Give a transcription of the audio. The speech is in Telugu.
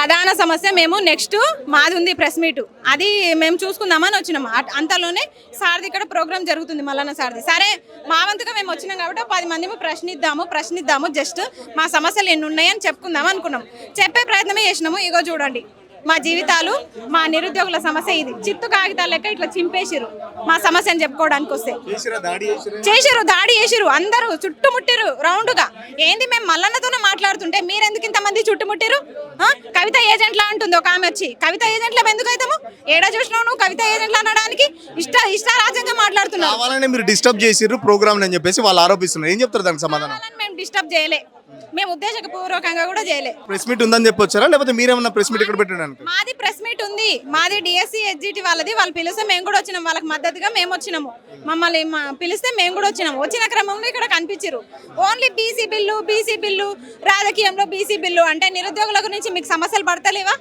ప్రధాన సమస్య మేము నెక్స్ట్ మాది ఉంది ప్రెస్ మీట్, అది మేము చూసుకుందామని వచ్చినాము. అంతలోనే సార్ది ఇక్కడ ప్రోగ్రామ్ జరుగుతుంది, మల్లన్న సార్ది. సరే మా వంతుగా మేము వచ్చినాం కాబట్టి 10 మంది ప్రశ్నిద్దాము, జస్ట్ మా సమస్యలు ఎన్ని ఉన్నాయని చెప్పుకుందాం అనుకున్నాం. చెప్పే ప్రయత్నమే చేసినాము. ఇగో చూడండి మా జీవితాలు, మా నిరుద్యోగుల సమస్య ఇది. చిత్తు కాగితాలు లెక్క ఇట్లా చింపేసిరు మా సమస్యను చెప్పుకోవడానికి వస్తే. దాడి చేసిరు, అందరూ చుట్టుముట్టిరు రౌండ్గా. ఏంది మేము మల్లన్నతోనే మాట్లాడుతుంటే మీరెందుకు ఇంతమంది చుట్టుముట్టిరు? కవిత ఏజెంట్లా అంటుంది ఒక ఆమె వచ్చి. కవిత ఏజెంట్ల ఎందుకు అవుతాము? ఏడా చూసినావు నువ్వు కవిత ఏజెంట్లు అనడానికి? ఇష్టారాజ్యంగా మాట్లాడుతున్నారు. మీరు డిస్టర్బ్ చేసిర్రు ప్రోగ్రామ్ అని చెప్పేసి వాళ్ళు ఆరోపిస్తున్నారు. ఏం చెప్తారు దానికి సమాధానం? మేము డిస్టర్బ్ చేయలే, మేము ఉద్దేశపూర్వకంగా కూడా చేయలే. ప్రెస్ మీట్ ఉందని చెప్పొచ్చారా, లేకపోతే మీరేమన్నా ప్రెస్ మీట్ ఇక్కడ పెట్టడానికి? మాది ప్రెస్ మీట్ ఉంది, మాది డిఎస్సి ఎస్జిటి వాళ్ళది. వాళ్ళు పిలిస్తే మేము కూడా వచ్చినాం, వాళ్ళకి మద్దతుగా మేము వచ్చినాము. మమ్మల్ని పిలిస్తే మేము కూడా వచ్చినాము. వచ్చిన క్రమంలో ఇక్కడ కనిపించారు ఓన్లీ బీసీ బిల్లు, రాజకీయంలో బీసీ బిల్లు అంటే నిరుద్యోగుల గురించి మీకు సమస్యలు పడతలేవా?